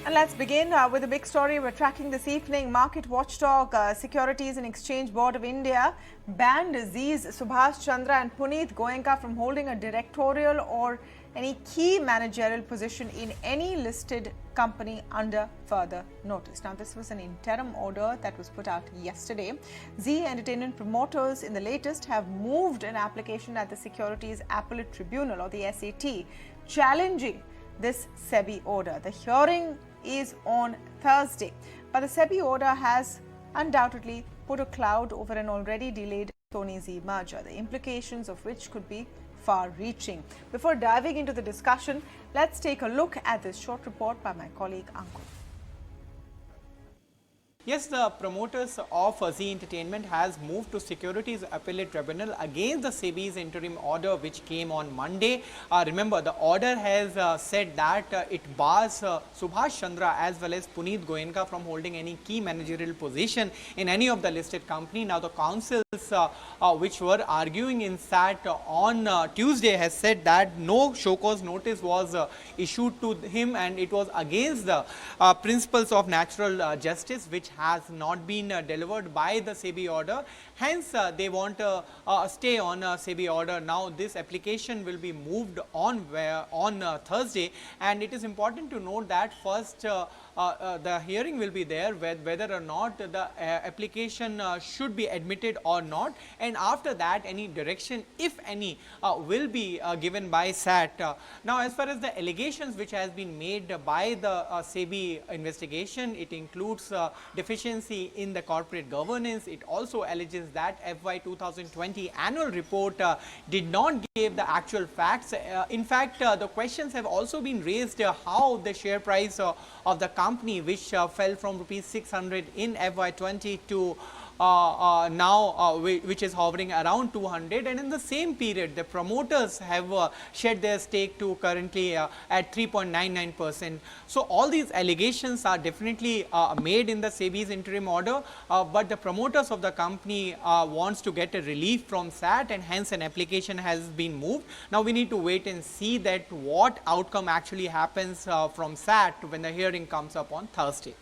And let's begin with a big story we're tracking this evening. Market watchdog Securities and Exchange Board of India banned Zee's Subhash Chandra and Punit Goenka from holding a directorial or any key managerial position in any listed company under further notice. Now, this was an interim order that was put out yesterday. Zee Entertainment promoters in the latest have moved an application at the Securities Appellate Tribunal or the SAT challenging this Sebi order. The hearing is on Thursday, but the Sebi order has undoubtedly put a cloud over an already delayed Sony-Zee merger, the implications of which could be far-reaching. Before diving into the discussion, let's take a look at this short report by my colleague Ankur. Yes, the promoters of Zee Entertainment has moved to Securities Appellate Tribunal against the Sebi's interim order which came on Monday. Remember, the order has said that it bars Subhash Chandra as well as Punit Goenka from holding any key managerial position in any of the listed company. Now, the councils which were arguing in SAT on Tuesday has said that no show cause notice was issued to him and it was against the principles of natural justice which has not been delivered by the Sebi order. Hence, they want to stay on Sebi order. Now, this application will be moved on Thursday, and it is important to note that first the hearing will be there whether or not the application should be admitted or not, and after that any direction, if any, will be given by SAT. Now, as far as the allegations which has been made by the Sebi investigation, it includes deficiency in the corporate governance. It also alleges that FY 2020 annual report did not give the actual facts. In fact, the questions have also been raised how the share price of the company, which fell from rupees 600 in FY 20 to now which is hovering around 200, and in the same period the promoters have shed their stake to currently at 3.99%. So all these allegations are definitely made in the Sebi's interim order, but the promoters of the company wants to get a relief from SAT, and hence an application has been moved. Now we need to wait and see that what outcome actually happens from SAT when the hearing comes up on Thursday.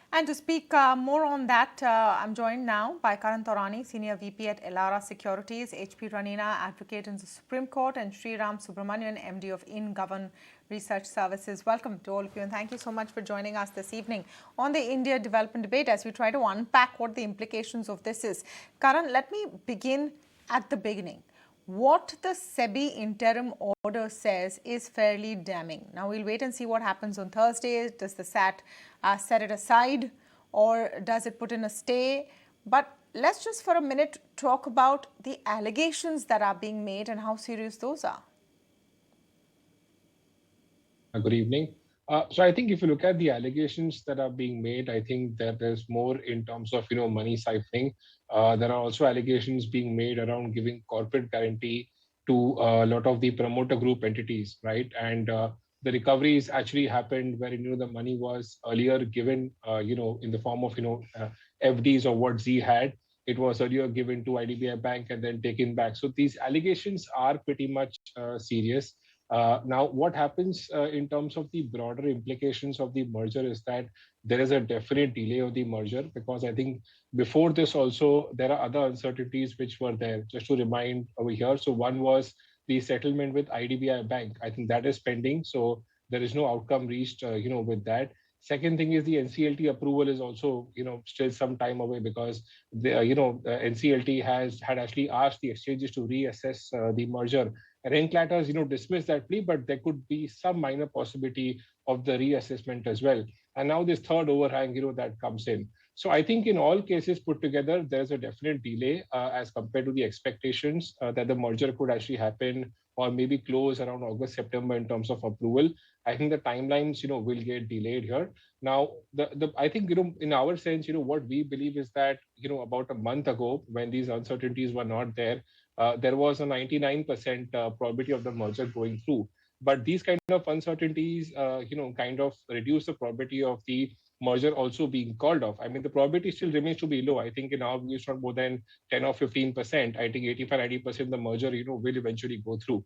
And to speak more on that, I'm joined now by Karan Taurani, Senior VP at Elara Securities, P Ranina, Advocate in the Supreme Court, and Shriram Subramanian, MD of InGovern Research Services. Welcome to all of you, and thank you so much for joining us this evening on the India development debate as we try to unpack what the implications of this is. Karan, let me begin at the beginning. What the Sebi interim order says is fairly damning. Now, we'll wait and see what happens on Thursday. Does the SAT set it aside, or does it put in a stay? But let's just for a minute talk about the allegations that are being made and how serious those are. Good evening. So I think if you look at the allegations that are being made, I think that there's more in terms of money siphoning. There are also allegations being made around giving corporate guarantee to a lot of the promoter group entities, right? And the recoveries actually happened where the money was earlier given in the form of FDs or what Zee had. It was earlier given to IDBI Bank and then taken back. So these allegations are pretty much serious. Now, what happens in terms of the broader implications of the merger is that there is a definite delay of the merger, because I think before this also there are other uncertainties which were there. Just to remind over here, so one was the settlement with IDBI Bank. I think that is pending, so there is no outcome reached, with that. Second thing is the NCLT approval is also, still some time away, because the, NCLT had actually asked the exchanges to reassess the merger. Rank has, dismissed that plea, but there could be some minor possibility of the reassessment as well. And now this third overhang, that comes in. So I think in all cases put together, there's a definite delay as compared to the expectations that the merger could actually happen or maybe close around August, September in terms of approval. I think the timelines, will get delayed here. Now, I think, in our sense, what we believe is that, about a month ago, when these uncertainties were not there, there was a 99% probability of the merger going through. But these kind of uncertainties, kind of reduce the probability of the merger also being called off. I mean, the probability still remains to be low. I think in our view, it's not more than 10 or 15%. I think 85-90% the merger, will eventually go through.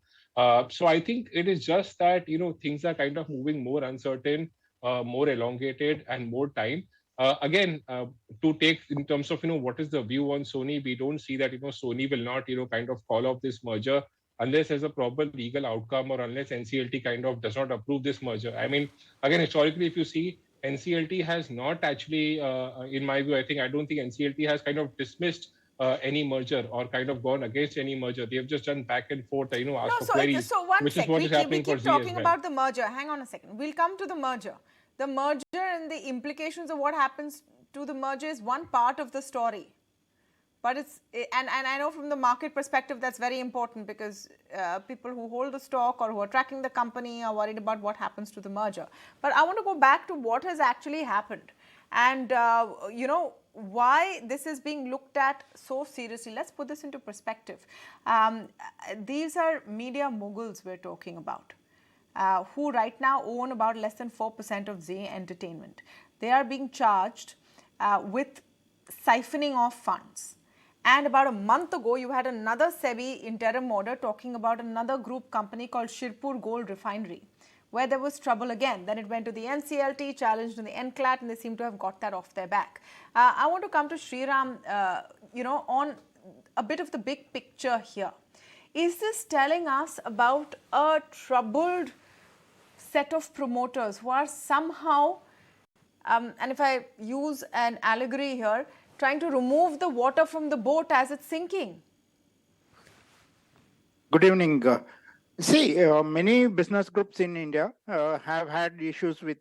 So I think it is just that, things are kind of moving more uncertain, more elongated, and more time. Again, to take in terms of, what is the view on Sony, we don't see that, Sony will not, kind of call off this merger unless there's a proper legal outcome or unless NCLT kind of does not approve this merger. I mean, again, historically, if you see, NCLT has not actually, in my view, I don't think NCLT has kind of dismissed any merger or kind of gone against any merger. They have just done back and forth, asked No, for queries, so one which is sec. what We is keep, happening for Zee as talking well. about the merger. Hang on a second. We'll come to the merger. The merger and the implications of what happens to the merger is one part of the story. But it's, and I know from the market perspective, that's very important because people who hold the stock or who are tracking the company are worried about what happens to the merger. But I want to go back to what has actually happened and, why this is being looked at so seriously. Let's put this into perspective. These are media moguls we're talking about, who right now own about less than 4% of Zee Entertainment. They are being charged with siphoning off funds. And about a month ago, you had another Sebi interim order talking about another group company called Shirpur Gold Refinery, where there was trouble again. Then it went to the NCLT, challenged in the NCLAT, and they seem to have got that off their back. I want to come to Shriram, on a bit of the big picture here. Is this telling us about a troubled set of promoters who are somehow, and if I use an allegory here, trying to remove the water from the boat as it's sinking? Good evening. Many business groups in India have had issues with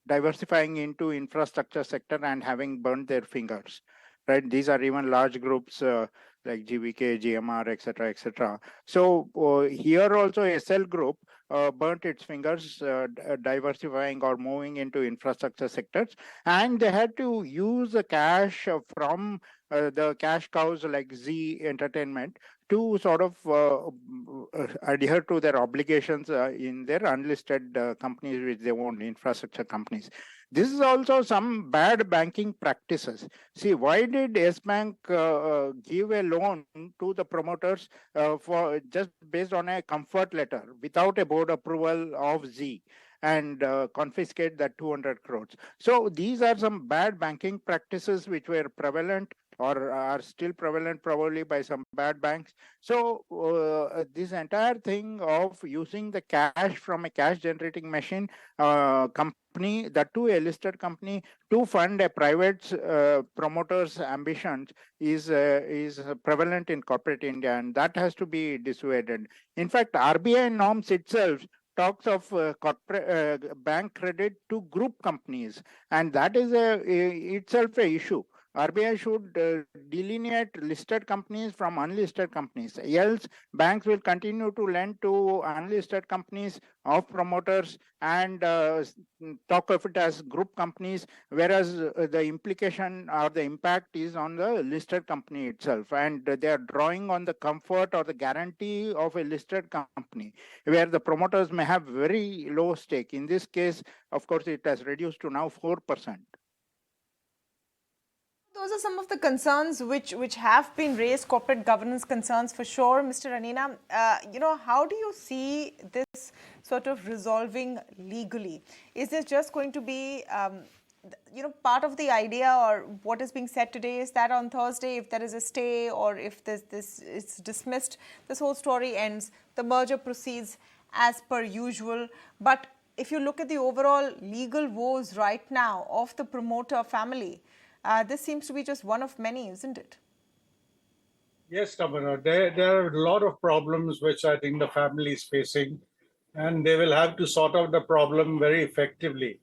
diversifying into infrastructure sector and having burned their fingers. Right? These are even large groups like GVK, GMR, etc., etc. So here also SL Group burnt its fingers diversifying or moving into infrastructure sectors, and they had to use the cash from the cash cows like Zee Entertainment to sort of adhere to their obligations in their unlisted companies which they own, infrastructure companies. This is also some bad banking practices. See, why did Yes Bank give a loan to the promoters for just based on a comfort letter without a board approval of Zee, and confiscate that 200 crores? So these are some bad banking practices which were prevalent or are still prevalent probably by some bad banks. So this entire thing of using the cash from a cash generating machine company, that too a listed company, to fund a private promoter's ambitions is prevalent in corporate India, and that has to be dissuaded. In fact, RBI norms itself talks of corporate bank credit to group companies, and that is itself a issue. RBI should delineate listed companies from unlisted companies. Else, banks will continue to lend to unlisted companies of promoters and talk of it as group companies, whereas the implication or the impact is on the listed company itself. And they are drawing on the comfort or the guarantee of a listed company, where the promoters may have very low stake. In this case, of course, it has reduced to now 4%. Those are some of the concerns which have been raised, corporate governance concerns for sure. Mr. Ranina, how do you see this sort of resolving legally? Is this just going to be, part of the idea, or what is being said today is that on Thursday, if there is a stay or if this is dismissed, this whole story ends, the merger proceeds as per usual. But if you look at the overall legal woes right now of the promoter family, this seems to be just one of many, isn't it? Yes, Tamanna. There are a lot of problems which I think the family is facing, and they will have to sort out the problem very effectively,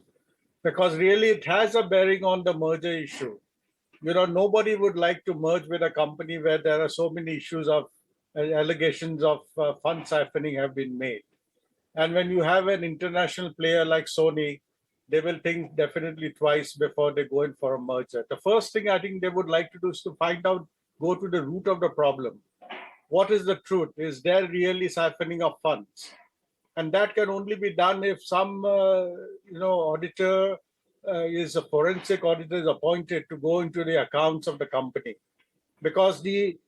because really it has a bearing on the merger issue. Nobody would like to merge with a company where there are so many issues of allegations of fund siphoning have been made. And when you have an international player like Sony, they will think definitely twice before they go in for a merger. The first thing I think they would like to do is to find out, go to the root of the problem. what is the truth? Is there really siphoning of funds? And that can only be done if some, auditor is a forensic auditor is appointed to go into the accounts of the company, because the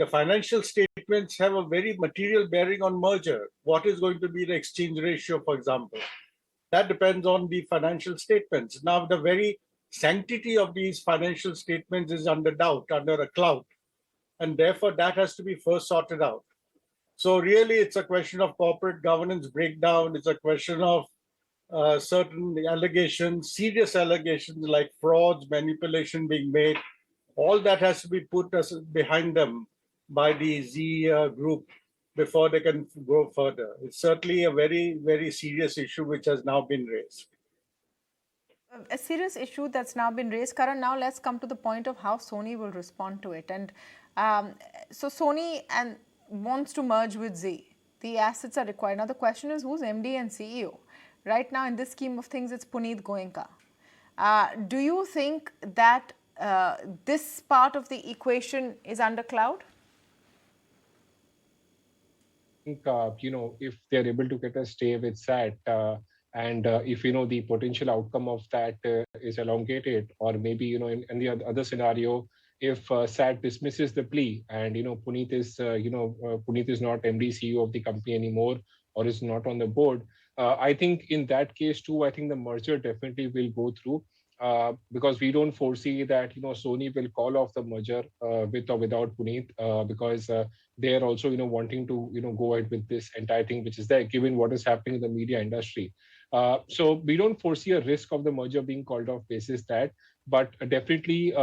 financial statements have a very material bearing on merger. What is going to be the exchange ratio, for example? That depends on the financial statements. Now, the very sanctity of these financial statements is under doubt, under a cloud, and therefore that has to be first sorted out. So really, it's a question of corporate governance breakdown. It's a question of certain allegations, serious allegations like frauds, manipulation being made. All that has to be put behind them by the Zee group before they can go further. It's certainly a very, very serious issue which has now been raised. A serious issue that's now been raised. Karan, now let's come to the point of how Sony will respond to it. And so Sony wants to merge with Zee. The assets are required. Now the question is, who's MD and CEO? Right now, in this scheme of things, it's Punit Goenka. Do you think that this part of the equation is under cloud? I think, if they're able to get a stay with SAT, and if, the potential outcome of that is elongated, or maybe, in the other scenario, if SAT dismisses the plea and, Punit is not MD CEO of the company anymore, or is not on the board, I think in that case too, I think the merger definitely will go through. Because we don't foresee that Sony will call off the merger with or without Punit, because they are also wanting to go ahead with this entire thing, which is there given what is happening in the media industry. So we don't foresee a risk of the merger being called off basis that, but definitely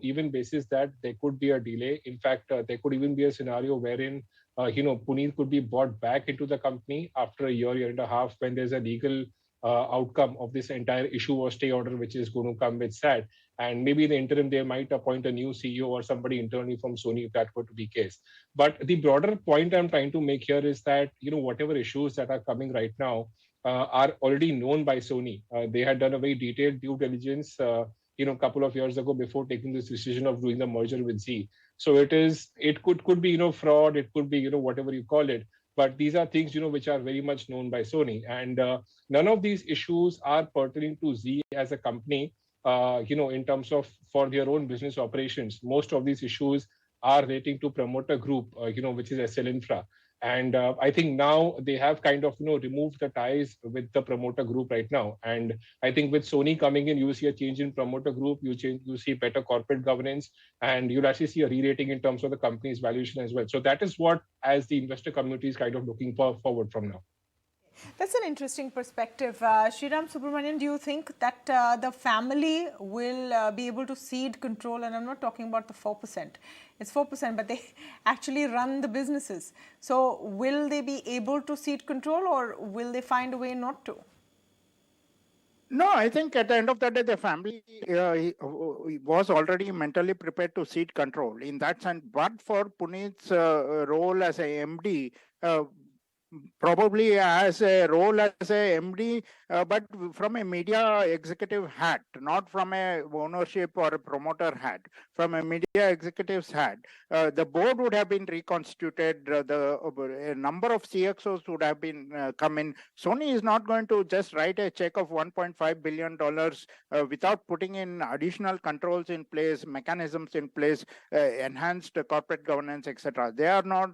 even basis that there could be a delay. In fact, there could even be a scenario wherein Punit could be brought back into the company after a year and a half, when there's a legal outcome of this entire issue or stay order which is going to come with SAT. And maybe in the interim, they might appoint a new CEO or somebody internally from Sony if that were to be case. But the broader point I'm trying to make here is that, whatever issues that are coming right now are already known by Sony. They had done a very detailed due diligence, a couple of years ago before taking this decision of doing the merger with Zee. So it could be, fraud, it could be, whatever you call it. But these are things, which are very much known by Sony. And none of these issues are pertaining to Zee as a company, in terms of for their own business operations. Most of these issues are relating to promoter group, which is SL Infra. And I think now they have kind of, removed the ties with the promoter group right now. And I think with Sony coming in, you see a change in promoter group, you see better corporate governance, and you'll actually see a re-rating in terms of the company's valuation as well. So that is what, as the investor community, is kind of looking forward from now. That's an interesting perspective. Shriram Subramanian, do you think that the family will be able to cede control? And I'm not talking about the 4%. It's 4%, but they actually run the businesses. So will they be able to cede control, or will they find a way not to? No, I think at the end of the day, the family was already mentally prepared to cede control in that sense. But for Punit's role as a MD, probably as a role as a MD, but from a media executive hat, not from a ownership or a promoter hat, from a media executive's hat. The board would have been reconstituted, a number of CXOs would have been come in. Sony is not going to just write a check of $1.5 billion without putting in additional controls in place, mechanisms in place, enhanced corporate governance, etc. They are not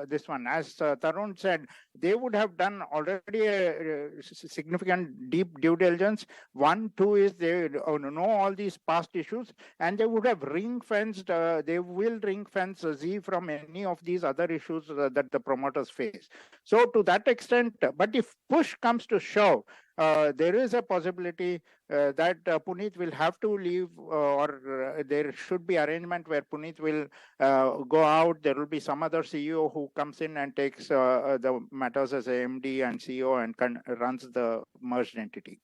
this one. As Tarun said, they would have done already a significant deep due diligence. 1, 2 is they know all these past issues, and they would have ring-fenced, they will ring-fence Zee from any of these other issues that the promoters face. So to that extent, but if push comes to shove, there is a possibility that Punit will have to leave, or there should be arrangement where Punit will go out. There will be some other CEO who comes in and takes the matters as a MD and CEO and runs the merged entity.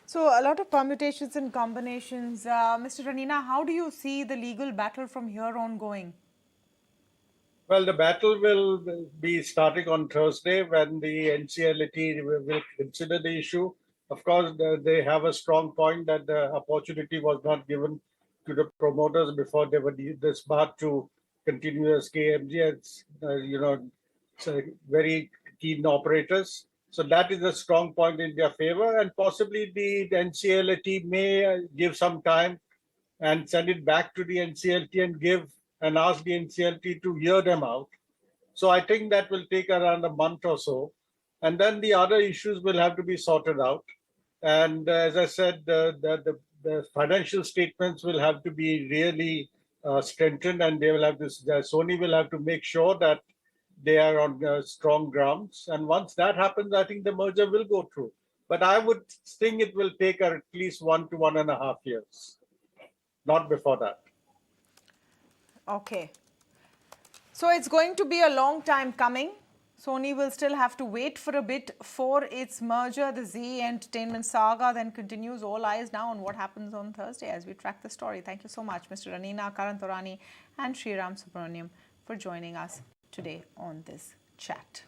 So a lot of permutations and combinations. Mr. Ranina, how do you see the legal battle from here on going? Well, the battle will be starting on Thursday when the NCLAT will consider the issue. Of course, they have a strong point that the opportunity was not given to the promoters before they were disbarred to continue as KMG as, so very keen operators. So that is a strong point in their favor, and possibly the NCLT may give some time and send it back to the NCLT and ask the NCLT to hear them out. So I think that will take around a month or so. And then the other issues will have to be sorted out. And as I said, the financial statements will have to be really strengthened, and they will have to, Sony will have to make sure that they are on strong grounds. And once that happens, I think the merger will go through. But I would think it will take at least 1 to 1.5 years, not before that. Okay. So it's going to be a long time coming. Sony will still have to wait for a bit for its merger. The Zee Entertainment saga then continues. All eyes now on what happens on Thursday as we track the story. Thank you so much, Mr. Ranina, Karan Taurani and Shriram Subramanian for joining us today on this chat.